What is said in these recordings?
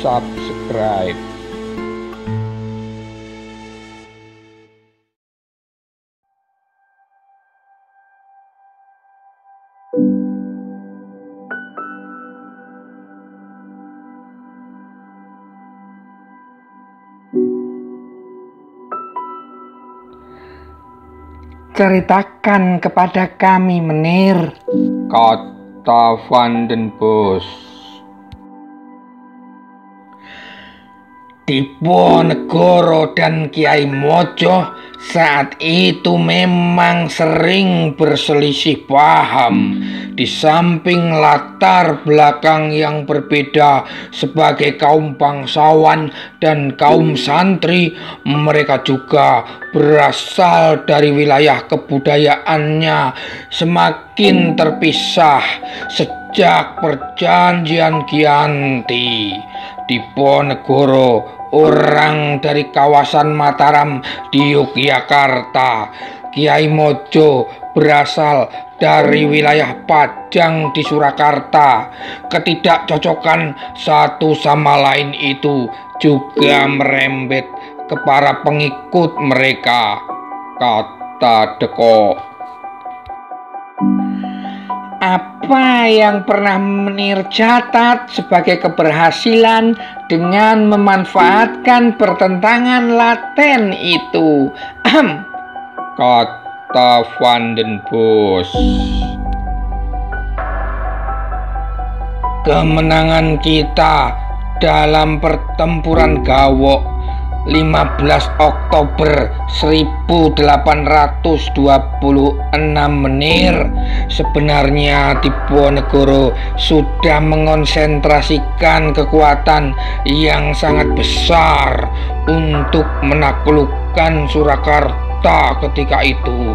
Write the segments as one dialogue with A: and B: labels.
A: subscribe.
B: Ceritakan kepada kami, Menir,
A: kata Van den Bosch.
B: Diponegoro dan Kiai Mojo saat itu memang sering berselisih paham. Di samping latar belakang yang berbeda sebagai kaum bangsawan dan kaum santri, mereka juga berasal dari wilayah kebudayaannya semakin terpisah sejak perjanjian Giyanti. Diponegoro, orang dari kawasan Mataram di Yogyakarta. Kiai Mojo berasal dari wilayah Pajang di Surakarta. Ketidakcocokan satu sama lain itu juga merembet ke para pengikut mereka, kata Deko. Apa yang pernah Menir catat sebagai keberhasilan dengan memanfaatkan pertentangan laten itu?
A: Kata Van den Bosch.
B: Kemenangan kita dalam pertempuran Gawok 15 Oktober 1826, Menir. Sebenarnya Diponegoro sudah mengonsentrasikan kekuatan yang sangat besar untuk menaklukkan Surakarta ketika itu,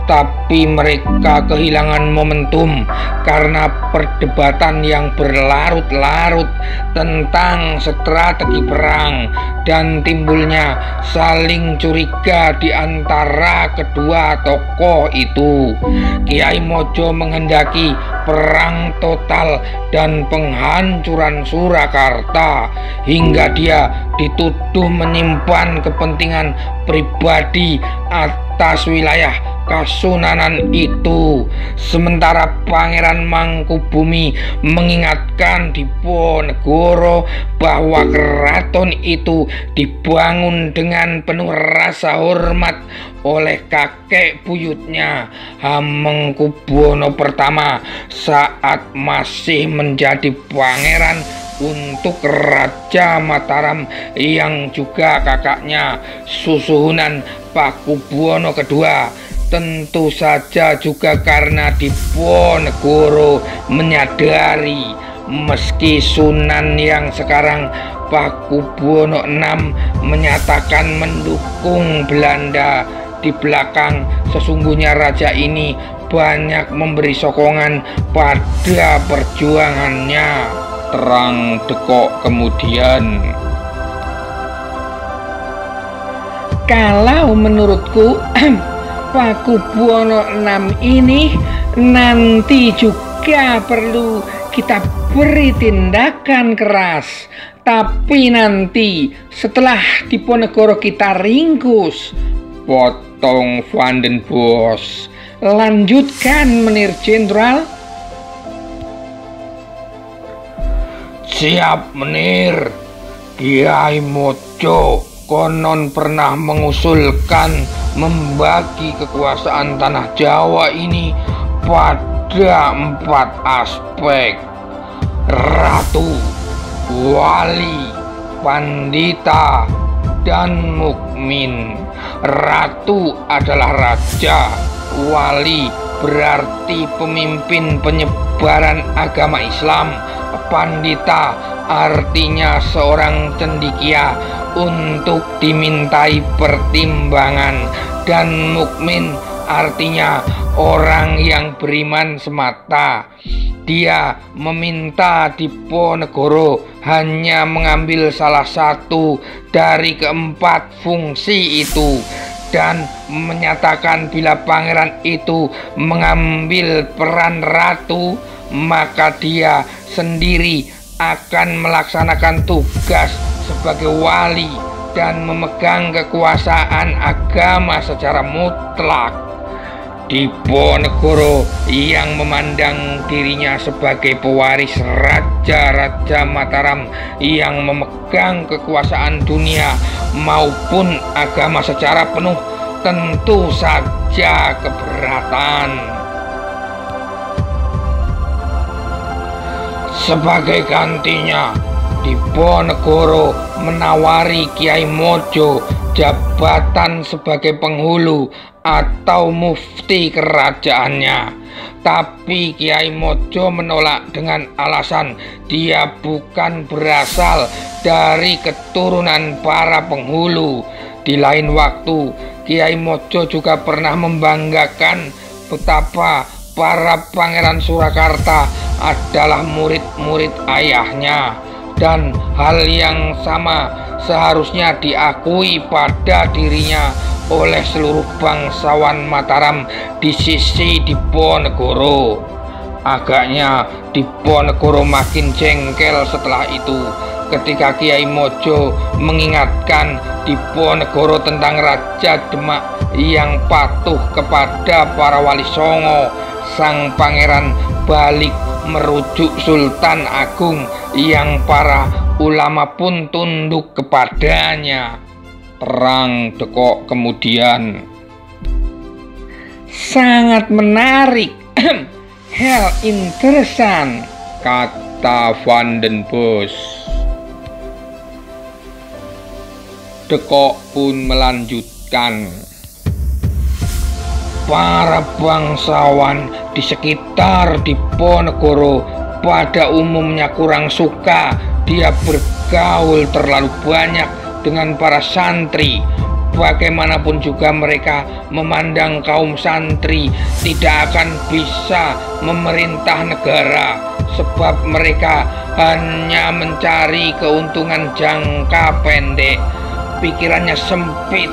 B: tapi mereka kehilangan momentum karena perdebatan yang berlarut-larut tentang strategi perang dan timbulnya saling curiga di antara kedua tokoh itu. Kiai Mojo menghendaki perang total dan penghancuran Surakarta hingga dia dituduh menyimpan kepentingan pribadi atas wilayah Kasunanan itu. Sementara Pangeran Mangkubumi mengingatkan Diponegoro bahwa keraton itu dibangun dengan penuh rasa hormat oleh kakek buyutnya, Hamengkubuwono I, saat masih menjadi pangeran untuk Raja Mataram yang juga kakaknya Susuhunan Pakubuwono II. Tentu saja juga karena Diponegoro menyadari meski Sunan yang sekarang Pakubuwono VI menyatakan mendukung Belanda, di belakang sesungguhnya raja ini banyak memberi sokongan pada perjuangannya, terang Deko kemudian. Kalau menurutku Pakubuwono VI ini nanti juga perlu kita beri tindakan keras. Tapi nanti setelah Diponegoro kita ringkus,
A: potong Van den Bosch.
B: Lanjutkan, Menir Jenderal.
A: Siap, Menir. Kiai Mojo konon pernah mengusulkan membagi kekuasaan tanah Jawa ini pada 4 aspek: ratu, wali, pandita, dan mukmin. Ratu adalah raja, wali berarti pemimpin penyebaran agama Islam, pandita artinya seorang cendekia untuk dimintai pertimbangan, dan mukmin artinya orang yang beriman semata. Dia meminta Diponegoro hanya mengambil salah satu dari keempat fungsi itu dan menyatakan bila pangeran itu mengambil peran ratu, maka dia sendiri akan melaksanakan tugas sebagai wali dan memegang kekuasaan agama secara mutlak. Diponegoro yang memandang dirinya sebagai pewaris Raja-Raja Mataram yang memegang kekuasaan dunia maupun agama secara penuh tentu saja keberatan. Sebagai gantinya, Diponegoro menawari Kiai Mojo jabatan sebagai penghulu atau mufti kerajaannya. Tapi Kiai Mojo menolak dengan alasan dia bukan berasal dari keturunan para penghulu. Di lain waktu, Kiai Mojo juga pernah membanggakan betapa para pangeran Surakarta adalah murid-murid ayahnya, dan hal yang sama seharusnya diakui pada dirinya oleh seluruh bangsawan Mataram di sisi Diponegoro. Agaknya Diponegoro makin jengkel setelah itu ketika Kiai Mojo mengingatkan Diponegoro tentang Raja Demak yang patuh kepada para wali songo. Sang pangeran balik merujuk Sultan Agung yang para ulama pun tunduk kepadanya. Terang Dekok kemudian,
B: sangat menarik. Hell interesting,
A: kata Van den Bos. Dekok pun melanjutkan, para bangsawan di sekitar Diponegoro pada umumnya kurang suka dia bergaul terlalu banyak dengan para santri. Bagaimanapun juga mereka memandang kaum santri tidak akan bisa memerintah negara, sebab mereka hanya mencari keuntungan jangka pendek. Pikirannya sempit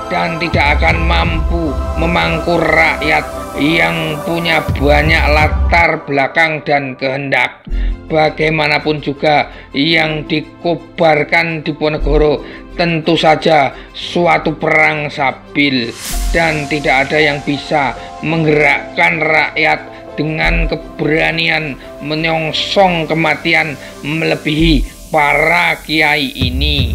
A: dan tidak akan mampu memangku rakyat yang punya banyak latar belakang dan kehendak. Bagaimanapun juga yang dikobarkan Diponegoro tentu saja suatu perang sabil, dan tidak ada yang bisa menggerakkan rakyat dengan keberanian menyongsong kematian melebihi para kiai ini.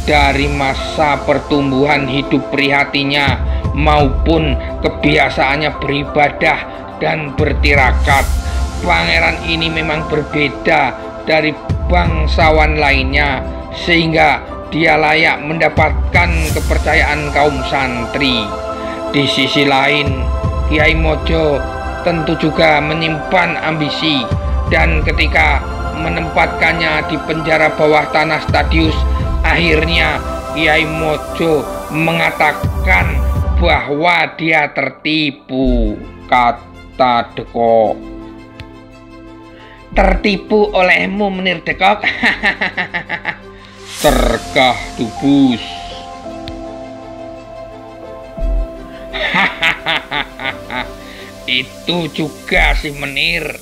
A: Dari masa pertumbuhan hidup prihatinya maupun kebiasaannya beribadah dan bertirakat, pangeran ini memang berbeda dari bangsawan lainnya, sehingga dia layak mendapatkan kepercayaan kaum santri. Di sisi lain, Kiai Mojo tentu juga menyimpan ambisi, dan ketika menempatkannya di penjara bawah tanah Stadius, akhirnya Kiai Mojo mengatakan bahwa dia tertipu, kata Dekok.
B: Tertipu olehmu, Menir Dekok?
A: Terkah Dubus. Itu juga si Menir.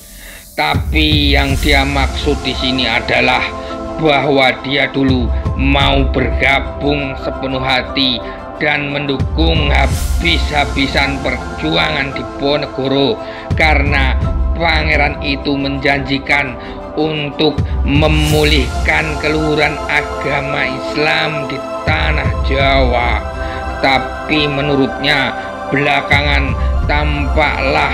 A: Tapi yang dia maksud di sini adalah bahwa dia dulu mau bergabung sepenuh hati dan mendukung habis-habisan perjuangan Diponegoro, karena pangeran itu menjanjikan untuk memulihkan keluhuran agama Islam di tanah Jawa. Tapi menurutnya belakangan tampaklah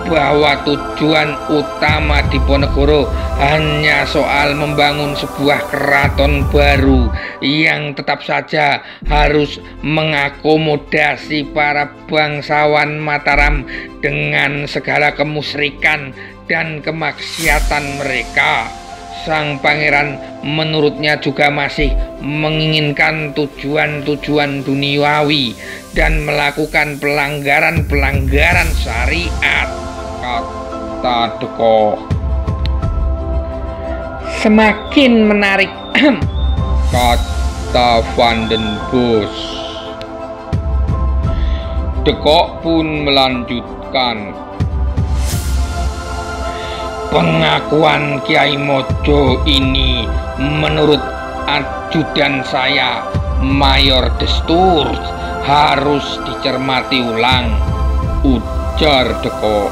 A: bahwa tujuan utama Diponegoro hanya soal membangun sebuah keraton baru yang tetap saja harus mengakomodasi para bangsawan Mataram dengan segala kemusyrikan dan kemaksiatan mereka. Sang pangeran menurutnya juga masih menginginkan tujuan-tujuan duniawi dan melakukan pelanggaran-pelanggaran syariat, kata Dekok.
B: Semakin menarik,
A: kata Van den Bos. Dekok pun melanjutkan, Pengakuan Kiai Mojo ini menurut ajudan saya, Mayor Destur, harus dicermati ulang, ujar Deko.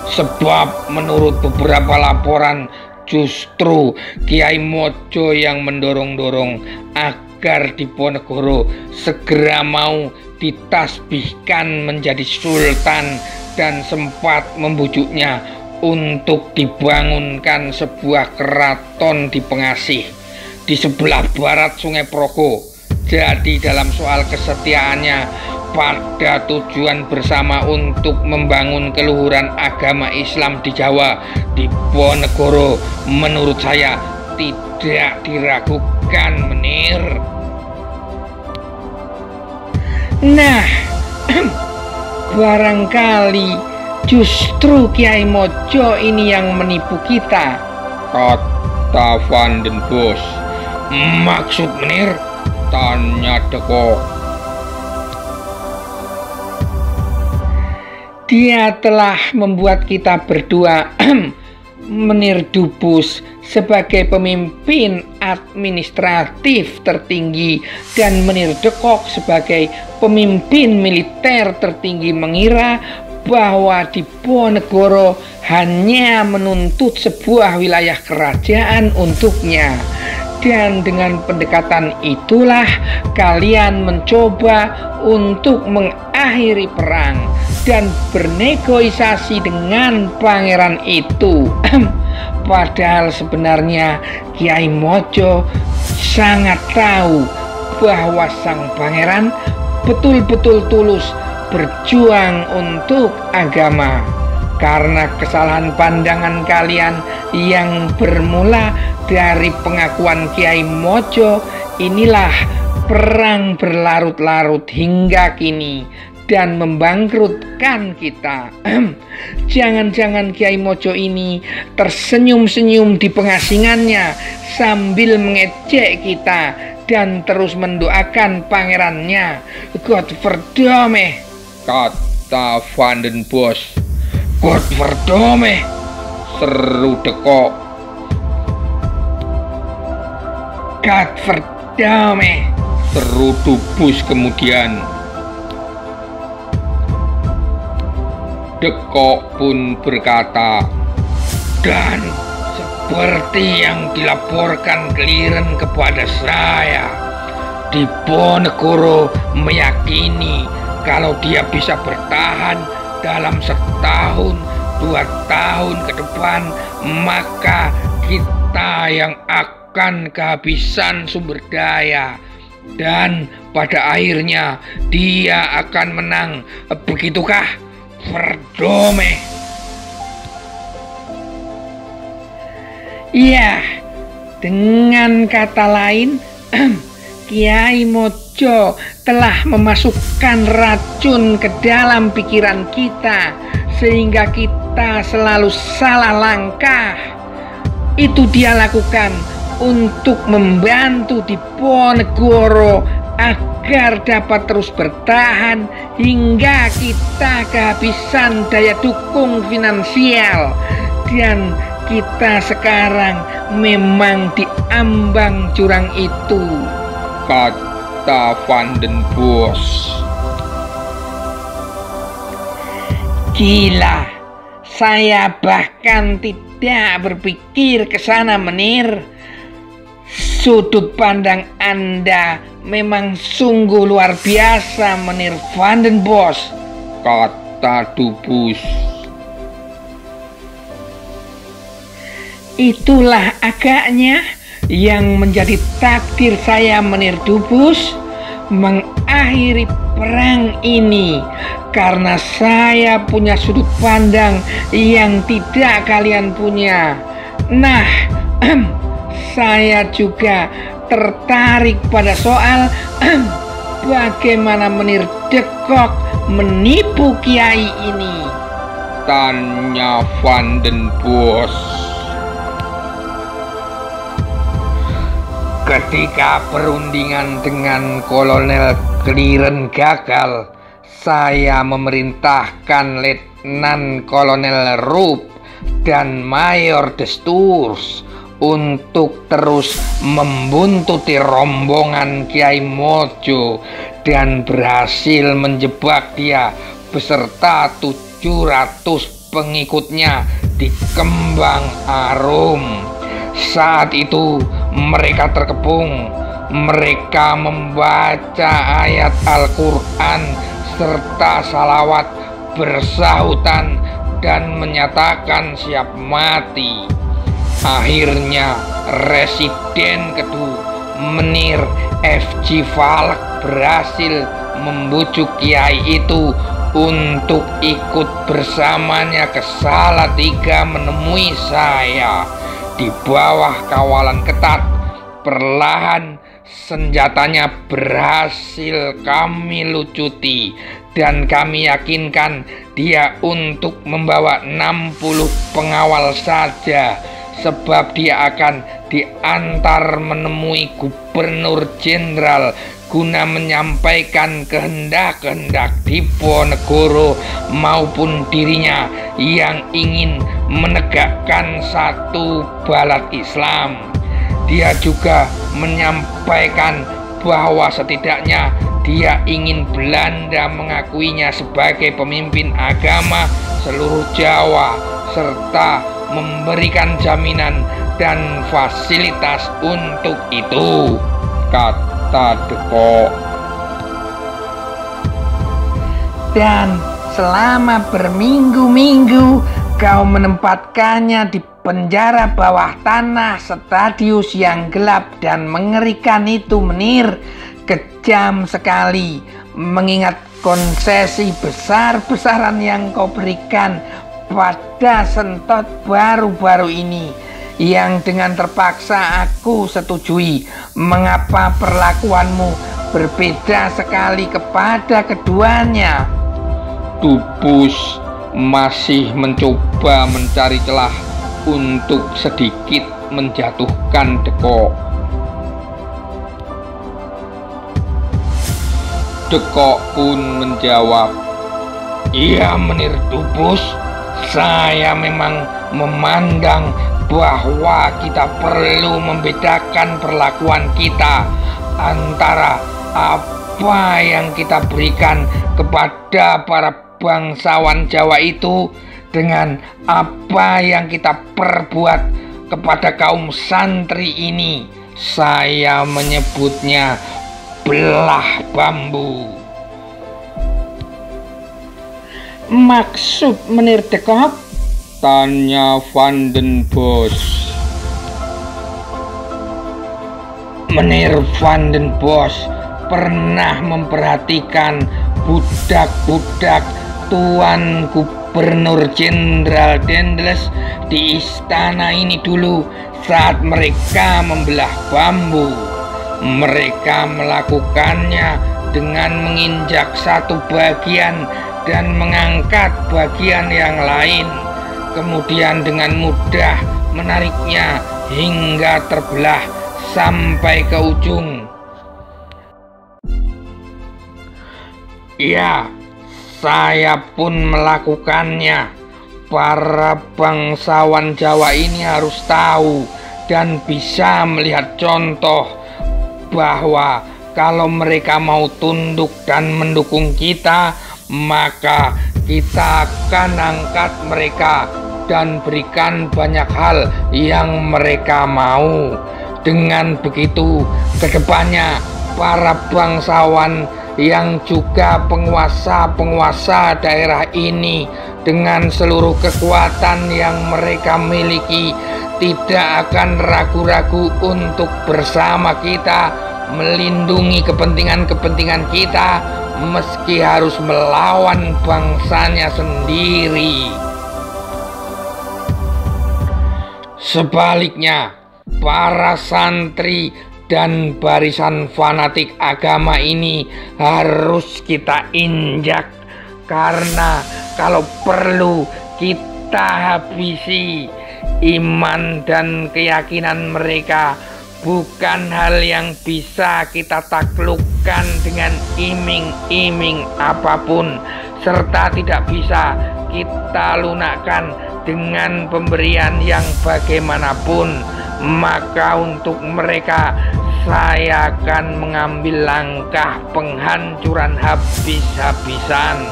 A: Sebab menurut beberapa laporan justru Kiai Mojo yang mendorong-dorong agar Diponegoro segera mau ditasbihkan menjadi sultan dan sempat membujuknya untuk dibangunkan sebuah keraton di Pengasih di sebelah barat Sungai Progo. Jadi dalam soal kesetiaannya pada tujuan bersama untuk membangun keluhuran agama Islam di Jawa, Diponegoro menurut saya tidak diragukan, Menir.
B: Nah, barangkali justru Kiai Mojo ini yang menipu kita,
A: kata Van den Bosch. Maksud Menir? Tanya Deko.
B: Dia telah membuat kita berdua Menir Dubus sebagai pemimpin administratif tertinggi dan Menir Dekok sebagai pemimpin militer tertinggi mengira bahwa Diponegoro hanya menuntut sebuah wilayah kerajaan untuknya. Dan dengan pendekatan itulah kalian mencoba untuk mengakhiri perang dan bernegosiasi dengan pangeran itu. Padahal sebenarnya Kiai Mojo sangat tahu bahwa sang pangeran betul-betul tulus berjuang untuk agama. Karena kesalahan pandangan kalian yang bermula dari pengakuan Kiai Mojo, inilah perang berlarut-larut hingga kini dan membangkrutkan kita. Jangan-jangan Kiai Mojo ini tersenyum-senyum di pengasingannya sambil mengejek kita dan terus mendoakan pangerannya. Godverdome,
A: kata Van den Bosch.
B: Godverdome,
A: seru Deko.
B: Godverdome,
A: seru Dubus kemudian. Deko pun berkata,
B: dan seperti yang dilaporkan Kliren kepada saya, Diponegoro meyakini kalau dia bisa bertahan dalam 1 tahun 2 tahun ke depan, maka kita yang akan kehabisan sumber daya dan pada akhirnya dia akan menang. Begitukah, Verdome? Ya, dengan kata lain, Kiai Mojo telah memasukkan racun ke dalam pikiran kita sehingga kita selalu salah langkah. Itu dia lakukan untuk membantu Diponegoro agar dapat terus bertahan hingga kita kehabisan daya dukung finansial. Dan kita sekarang memang di ambang jurang itu,
A: kata Van den Bosch.
B: Gila, saya bahkan tidak berpikir ke sana, Menir. Sudut pandang Anda memang sungguh luar biasa, Menir Van den Bosch,
A: kata Dubus.
B: Itulah agaknya yang menjadi takdir saya, Menir Dubus, mengakhiri perang ini karena saya punya sudut pandang yang tidak kalian punya. Nah, saya juga tertarik pada soal bagaimana Menir Dekok menipu Kiai ini,
A: tanya Van den Bosch.
B: Ketika perundingan dengan Kolonel Kliren gagal, saya memerintahkan Letnan Kolonel Rupp dan Mayor Desturz untuk terus membuntuti rombongan Kiai Mojo dan berhasil menjebak dia beserta 700 pengikutnya di Kembang Arum. Saat itu mereka terkepung. Mereka membaca ayat Al-Quran serta salawat bersahutan dan menyatakan siap mati. Akhirnya Residen Kedua Menir F.J. Falk berhasil membujuk kiai itu untuk ikut bersamanya ke Salatiga menemui saya. Di bawah kawalan ketat, perlahan senjatanya berhasil kami lucuti dan kami yakinkan dia untuk membawa 60 pengawal saja, sebab dia akan diantar menemui Gubernur Jenderal guna menyampaikan kehendak-kehendak Diponegoro maupun dirinya yang ingin menegakkan satu balat Islam. Dia juga menyampaikan bahwa setidaknya dia ingin Belanda mengakuinya sebagai pemimpin agama seluruh Jawa serta memberikan jaminan dan fasilitas untuk itu, kata Deko. Dan selama berminggu-minggu kau menempatkannya di penjara bawah tanah Stadius yang gelap dan mengerikan itu, Menir. Kejam sekali mengingat konsesi besar-besaran yang kau berikan pada Sentot baru-baru ini, yang dengan terpaksa aku setujui. Mengapa perlakuanmu berbeda sekali kepada keduanya?
A: Dubus masih mencoba mencari celah untuk sedikit menjatuhkan Deko. Deko pun menjawab, "Iya, Menir Dubus, saya memang memandang bahwa kita perlu membedakan perlakuan kita antara apa yang kita berikan kepada para bangsawan Jawa itu dengan apa yang kita perbuat kepada kaum santri ini. Saya menyebutnya belah bambu."
B: Maksud Menir Deko?
A: Tanya Van den Bosch.
B: Menir Van den Bosch pernah memperhatikan budak-budak Tuan Gubernur Jenderal Dendels di istana ini dulu saat mereka membelah bambu. Mereka melakukannya dengan menginjak satu bagian dan mengangkat bagian yang lain, kemudian dengan mudah menariknya hingga terbelah sampai ke ujung. Ya, saya pun melakukannya. Para bangsawan Jawa ini harus tahu dan bisa melihat contoh bahwa kalau mereka mau tunduk dan mendukung kita, maka kita akan angkat mereka dan berikan banyak hal yang mereka mau. Dengan begitu, kedepannya para bangsawan yang juga penguasa-penguasa daerah ini dengan seluruh kekuatan yang mereka miliki tidak akan ragu-ragu untuk bersama kita melindungi kepentingan-kepentingan kita meski harus melawan bangsanya sendiri. Sebaliknya, para santri dan barisan fanatik agama ini harus kita injak, karena kalau perlu kita habisi. Iman dan keyakinan mereka bukan hal yang bisa kita taklukkan dengan iming-iming apapun, serta tidak bisa kita lunakkan dengan pemberian yang bagaimanapun, maka untuk mereka saya akan mengambil langkah penghancuran habis-habisan.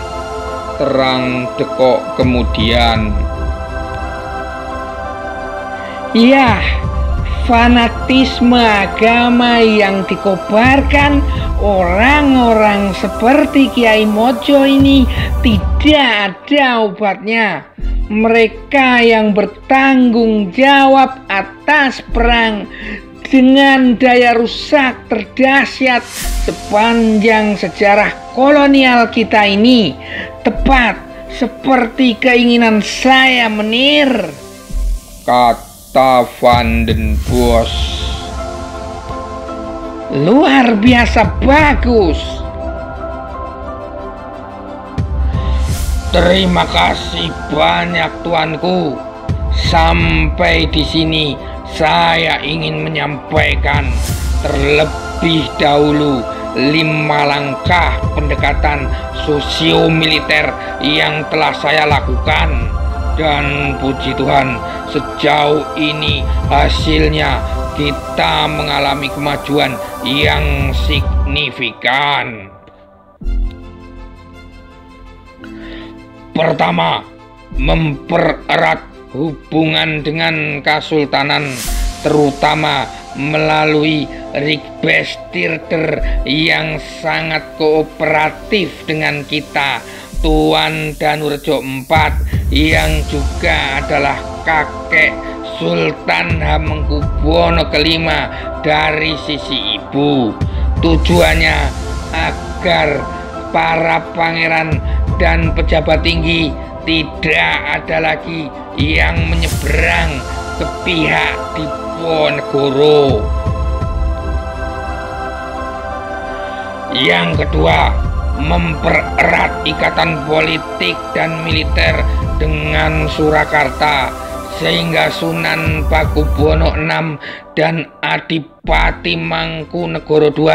A: Terang Dekok kemudian.
B: Ya, fanatisme agama yang dikobarkan orang-orang seperti Kiai Mojo ini tidak ada obatnya. Mereka yang bertanggung jawab atas perang dengan daya rusak terdahsyat sepanjang sejarah kolonial kita ini, tepat seperti keinginan saya, Menir,
A: kata Van den Bosch.
B: Luar biasa bagus.
A: Terima kasih banyak tuanku. Sampai di sini saya ingin menyampaikan terlebih dahulu 5 langkah pendekatan sosio-militer yang telah saya lakukan. Dan puji Tuhan, sejauh ini hasilnya kita mengalami kemajuan yang signifikan. Pertama, mempererat hubungan dengan Kesultanan, terutama melalui Riksbestirter yang sangat kooperatif dengan kita, Tuan Danurejo IV, yang juga adalah kakek Sultan Hamengkubuwono V dari sisi ibu. Tujuannya agar para pangeran dan pejabat tinggi tidak ada lagi yang menyeberang ke pihak Diponegoro. Yang kedua, mempererat ikatan politik dan militer dengan Surakarta, sehingga Sunan Pakubuwono VI dan Adipati Mangkunegoro II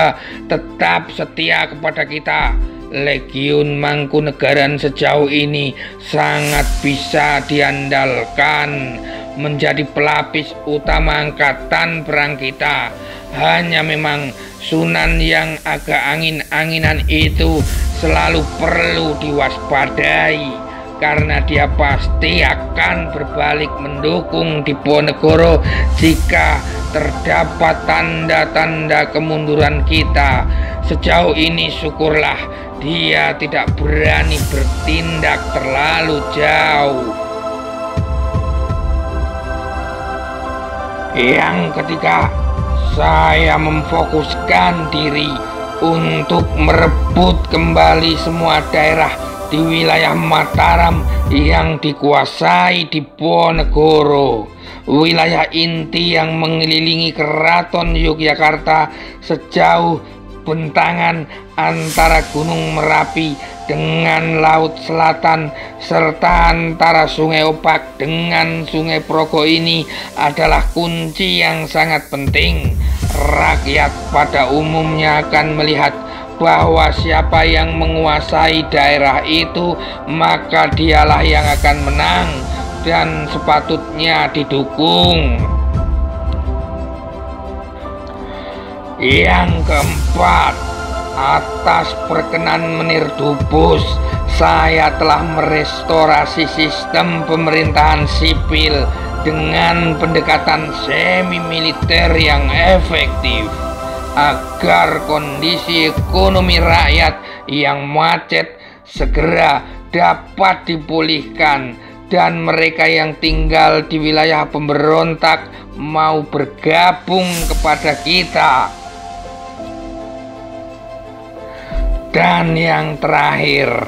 A: tetap setia kepada kita. Legiun Mangkunegaran sejauh ini sangat bisa diandalkan menjadi pelapis utama angkatan perang kita. Hanya memang Sunan yang agak angin-anginan itu selalu perlu diwaspadai, karena dia pasti akan berbalik mendukung Diponegoro jika terdapat tanda-tanda kemunduran kita. Sejauh ini syukurlah dia tidak berani bertindak terlalu jauh. Yang ketiga, saya memfokuskan diri untuk merebut kembali semua daerah di wilayah Mataram yang dikuasai Diponegoro, wilayah inti yang mengelilingi Keraton Yogyakarta sejauh bentangan antara Gunung Merapi dengan Laut Selatan, serta antara Sungai Opak dengan Sungai Progo ini adalah kunci yang sangat penting. Rakyat pada umumnya akan melihat bahwa siapa yang menguasai daerah itu, maka dialah yang akan menang dan sepatutnya didukung. Yang keempat, atas perkenan Menir Dubus, saya telah merestorasi sistem pemerintahan sipil dengan pendekatan semi militer yang efektif, agar kondisi ekonomi rakyat yang macet segera dapat dipulihkan dan mereka yang tinggal di wilayah pemberontak mau bergabung kepada kita. Dan yang terakhir,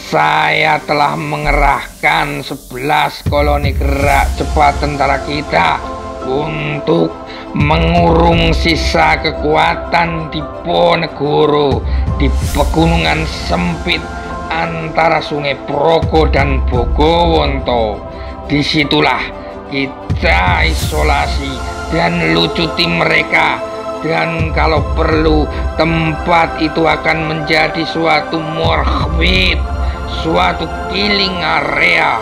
A: saya telah mengerahkan 11 koloni gerak cepat tentara kita untuk mengurung sisa kekuatan Diponegoro di pegunungan sempit antara Sungai Progo dan Bogowonto. Disitulah kita isolasi dan lucuti mereka, dan kalau perlu tempat itu akan menjadi suatu morbid, suatu killing area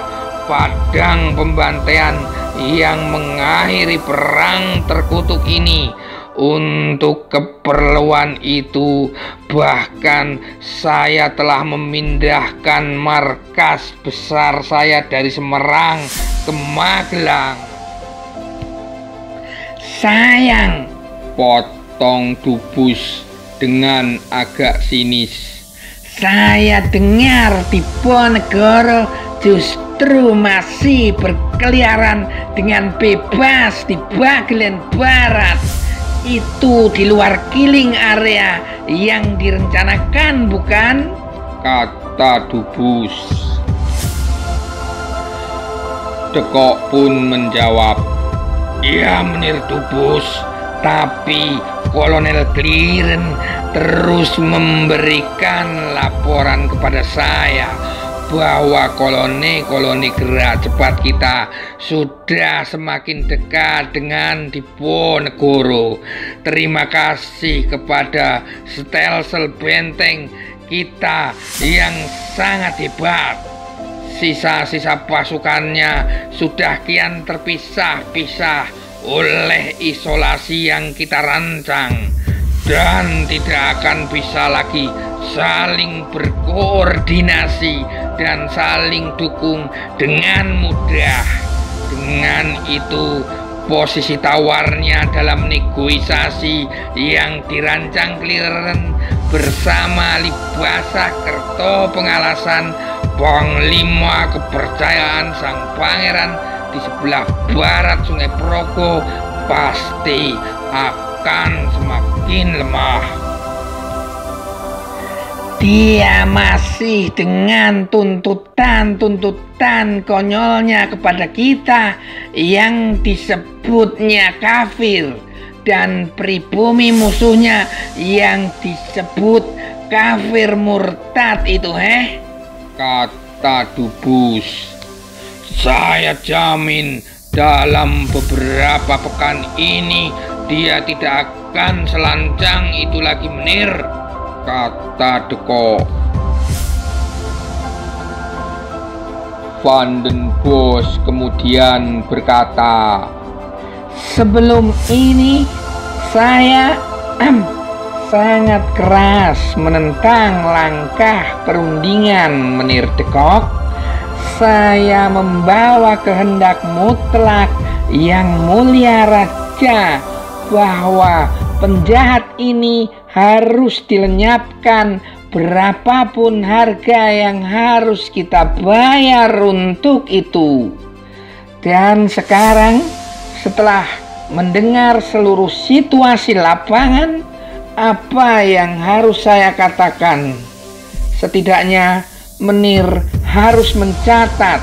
A: padang pembantaian yang mengakhiri perang terkutuk ini. Untuk keperluan itu, bahkan saya telah memindahkan markas besar saya dari Semarang ke Magelang.
B: Sayang,
A: potong Dubus dengan agak sinis.
B: Saya dengar Diponegoro justru masih berkeliaran dengan bebas di bagian barat. Itu di luar killing area yang direncanakan, bukan?
A: Kata Dubus. Dekok pun menjawab, "Ya, Menir Dubus, tapi Kolonel Clearen terus memberikan laporan kepada saya bahwa koloni gerak cepat kita sudah semakin dekat dengan Diponegoro. Terima kasih kepada stelsel benteng kita yang sangat hebat. Sisa-sisa pasukannya sudah kian terpisah-pisah oleh isolasi yang kita rancang dan tidak akan bisa lagi saling berkoordinasi dan saling dukung dengan mudah. Dengan itu, posisi tawarnya dalam negosiasi yang dirancang Clearen bersama Libasa Kerto Pengalasan, Panglima kepercayaan sang pangeran di sebelah barat Sungai Progo, pasti akan semakin lemah.
B: Dia masih dengan tuntutan konyolnya kepada kita yang disebutnya kafir, dan pribumi musuhnya yang disebut kafir murtad itu,
A: Kata Dubus. Saya jamin dalam beberapa pekan ini dia tidak akan selancang itu lagi, Menir, kata Dekok. Van den Bosch kemudian berkata,
B: "Sebelum ini saya sangat keras menentang langkah perundingan, Menir Dekok. Saya membawa kehendak mutlak yang mulia raja bahwa penjahat ini harus dilenyapkan berapapun harga yang harus kita bayar untuk itu. Dan sekarang, setelah mendengar seluruh situasi lapangan, apa yang harus saya katakan? Setidaknya Menir harus mencatat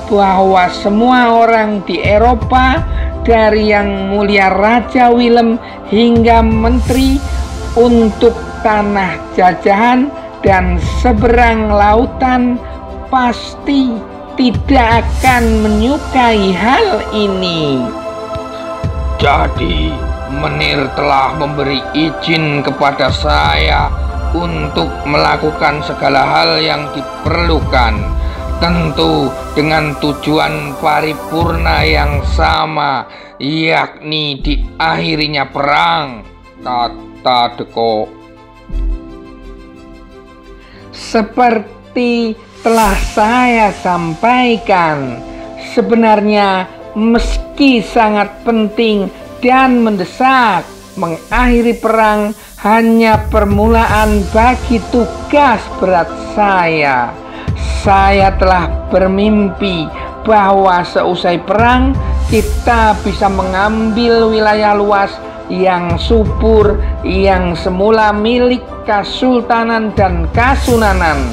B: bahwa semua orang di Eropa, dari yang mulia Raja Willem hingga menteri untuk tanah jajahan dan seberang lautan, pasti tidak akan menyukai hal ini.
A: Jadi Menir telah memberi izin kepada saya untuk melakukan segala hal yang diperlukan, tentu dengan tujuan paripurna yang sama, yakni diakhirinya perang, kata Dekok.
B: Seperti telah saya sampaikan, sebenarnya meski sangat penting dan mendesak, mengakhiri perang hanya permulaan bagi tugas berat saya. Saya telah bermimpi bahwa seusai perang kita bisa mengambil wilayah luas yang subur yang semula milik Kesultanan dan Kasunanan.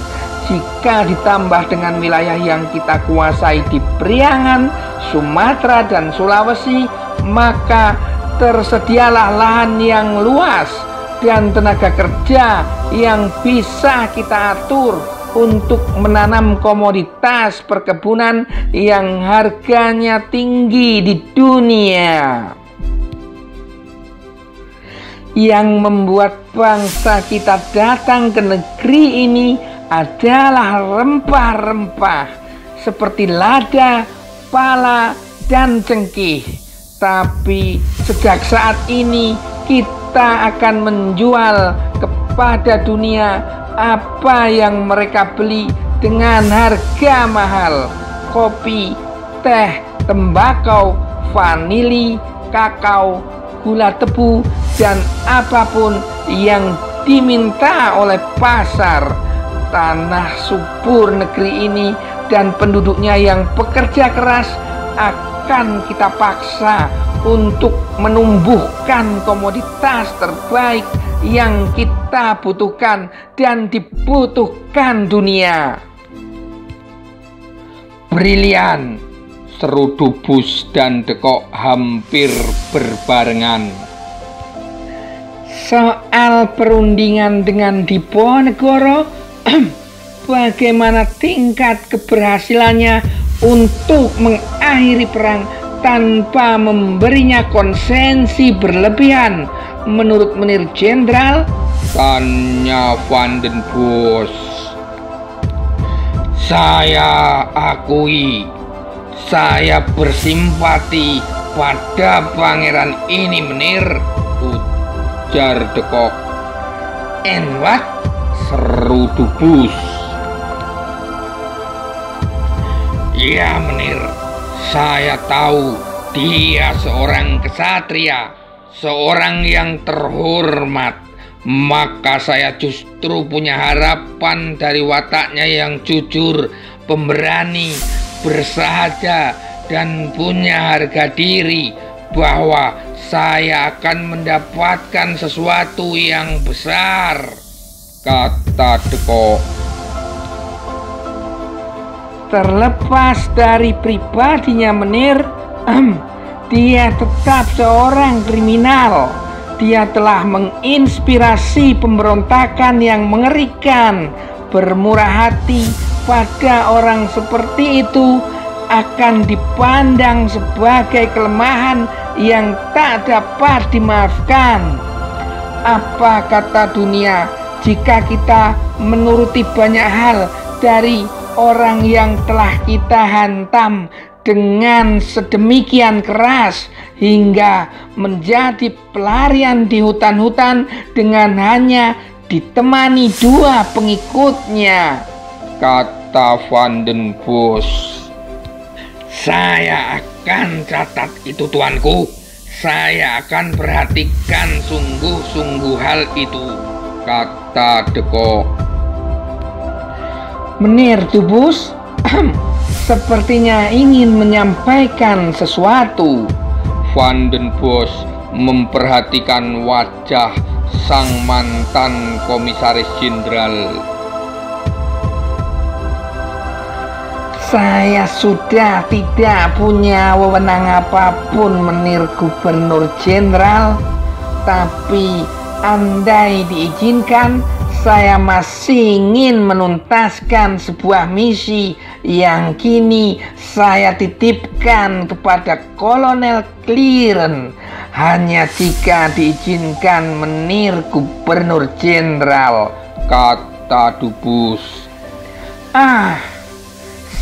B: Jika ditambah dengan wilayah yang kita kuasai di Priangan, Sumatera dan Sulawesi, maka tersedialah lahan yang luas dan tenaga kerja yang bisa kita atur untuk menanam komoditas perkebunan yang harganya tinggi di dunia. Yang membuat bangsa kita datang ke negeri ini adalah rempah-rempah. seperti lada, pala, dan cengkih. Tapi sejak saat ini kita akan menjual kepada dunia apa yang mereka beli dengan harga mahal. Kopi, teh, tembakau, vanili, kakao, gula tebu, dan apapun yang diminta oleh pasar. Tanah subur negeri ini dan penduduknya yang bekerja keras akan kita paksa untuk menumbuhkan komoditas terbaik yang kita butuhkan dan dibutuhkan dunia.
A: Brilian, seru Dubus dan Dekok hampir berbarengan.
B: Soal perundingan dengan Diponegoro, bagaimana tingkat keberhasilannya untuk mengakhiri perang tanpa memberinya konsensi berlebihan menurut Menir Jenderal?
A: Tanya Van den Bosch. Saya akui, saya bersimpati pada pangeran ini, Menir, ujar Dekok.
B: And what?
A: Seru Dubus.
B: Ya, Menir, saya tahu dia seorang kesatria, seorang yang terhormat. Maka saya justru punya harapan dari wataknya yang jujur, pemberani, bersahaja, dan punya harga diri, bahwa saya akan mendapatkan sesuatu yang besar, kata Dekok. Terlepas dari pribadinya, Menir, dia tetap seorang kriminal. Dia telah menginspirasi pemberontakan yang mengerikan. Bermurah hati pada orang seperti itu akan dipandang sebagai kelemahan yang tak dapat dimaafkan. Apa kata dunia jika kita menuruti banyak hal dari orang yang telah kita hantam dengan sedemikian keras hingga menjadi pelarian di hutan-hutan dengan hanya ditemani dua pengikutnya, kata Van den Bosch. Saya akan catat itu, tuanku. Saya akan perhatikan sungguh-sungguh hal itu, kata Dekok. Menir Dubus sepertinya ingin menyampaikan sesuatu. Van den Bosch memperhatikan wajah sang mantan komisaris jenderal. Saya sudah tidak punya wewenang apapun, Menir Gubernur Jenderal. Tapi andai diizinkan, saya masih ingin menuntaskan sebuah misi yang kini saya titipkan kepada Kolonel Clearen. Hanya jika diizinkan, Menir Gubernur Jenderal, kata Dubus.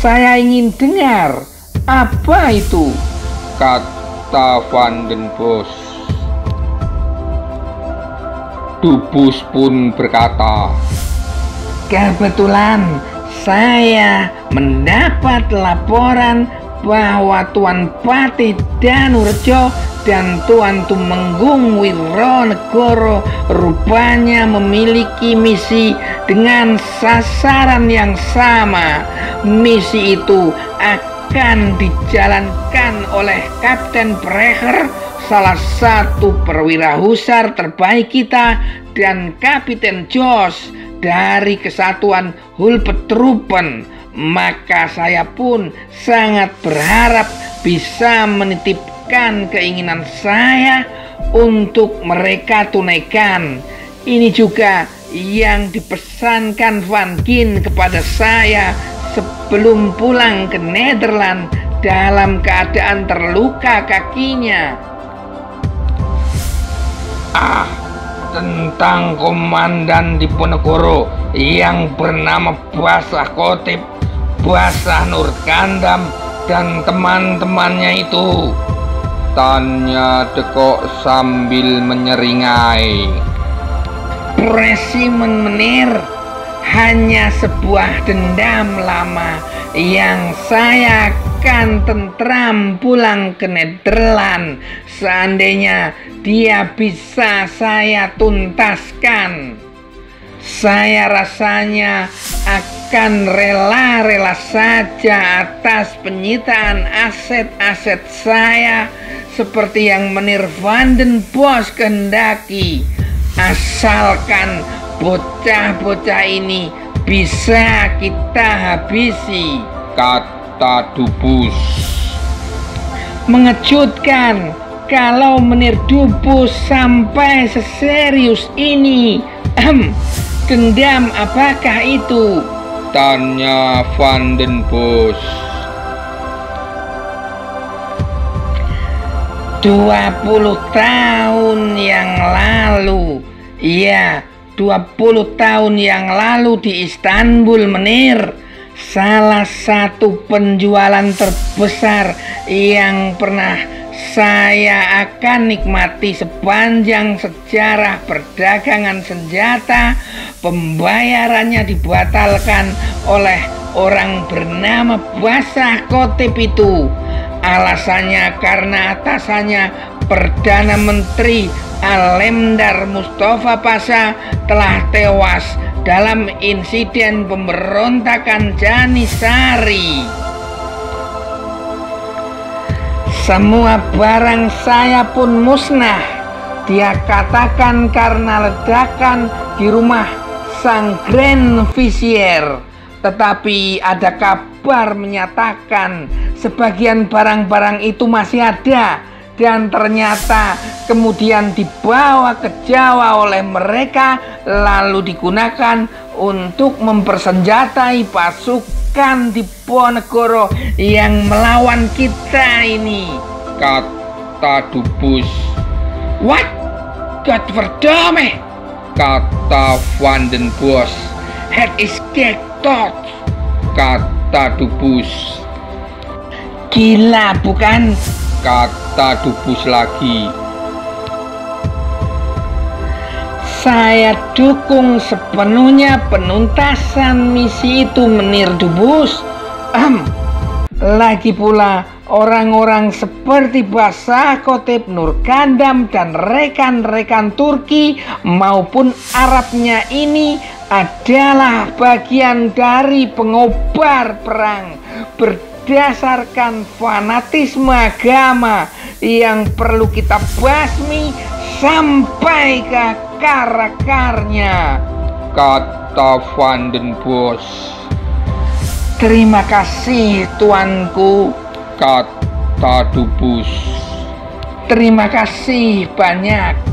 B: Saya ingin dengar. Apa itu? Kata Van den Bosch. Dubus pun berkata, kebetulan saya mendapat laporan bahwa Tuan Patih Danurejo dan Tuan Tumenggung Wironegoro rupanya memiliki misi dengan sasaran yang sama. Misi itu akan dijalankan oleh Kapten Brecher, salah satu perwira husar terbaik kita, dan Kapiten Jos dari kesatuan Hulpetruppen. Maka saya pun sangat berharap bisa menitipkan keinginan saya untuk mereka tunaikan. Ini juga yang dipesankan Van Gien kepada saya sebelum pulang ke Nederland dalam keadaan terluka kakinya. Tentang komandan Diponegoro yang bernama Basah Kotip, basah Nurkandam dan teman-temannya itu?
A: Tanya Dekok sambil menyeringai.
B: Presimen Menir, hanya sebuah dendam lama yang saya akan tentram pulang ke Nederland. Seandainya dia bisa saya tuntaskan, saya rasanya akan rela-rela saja atas penyitaan aset-aset saya seperti yang Menir van den Bosch kehendaki, asalkan bocah-bocah ini bisa kita habisi,
A: kata Dubus.
B: Mengejutkan kalau Menir Dubus sampai seserius ini. Dendam apakah itu?
A: Tanya Van den Bosch.
B: 20 tahun yang lalu, iya, 20 tahun yang lalu di Istanbul, Menir, salah satu penjualan terbesar yang pernah saya akan nikmati sepanjang sejarah perdagangan senjata, pembayarannya dibatalkan oleh orang bernama Basah Kotip itu. Alasannya karena atasannya Perdana Menteri Alemdar Mustafa Pasha telah tewas dalam insiden pemberontakan Janisari. Semua barang saya pun musnah, dia katakan, karena ledakan di rumah sang Grand Vizier. Tetapi ada kabar menyatakan sebagian barang-barang itu masih ada dan ternyata kemudian dibawa ke Jawa oleh mereka lalu digunakan untuk mempersenjatai pasukan Diponegoro yang melawan kita ini,
A: kata Dubus.
B: What? Godverdomme,
A: kata Van den Bosch.
B: Het is gektot,
A: kata Dubus.
B: Gila bukan?
A: Kata Dubus lagi.
B: Saya dukung sepenuhnya penuntasan misi itu, Menir Dubus. Lagi pula orang-orang seperti Basah Kotip, Nurkandam dan rekan-rekan Turki maupun Arabnya ini adalah bagian dari pengobar perang berdasarkan fanatisme agama yang perlu kita basmi sampai ke akar-akarnya,
A: kata Van den Bosch.
B: Terima kasih tuanku,
A: kata Dubus.
B: terima kasih banyak.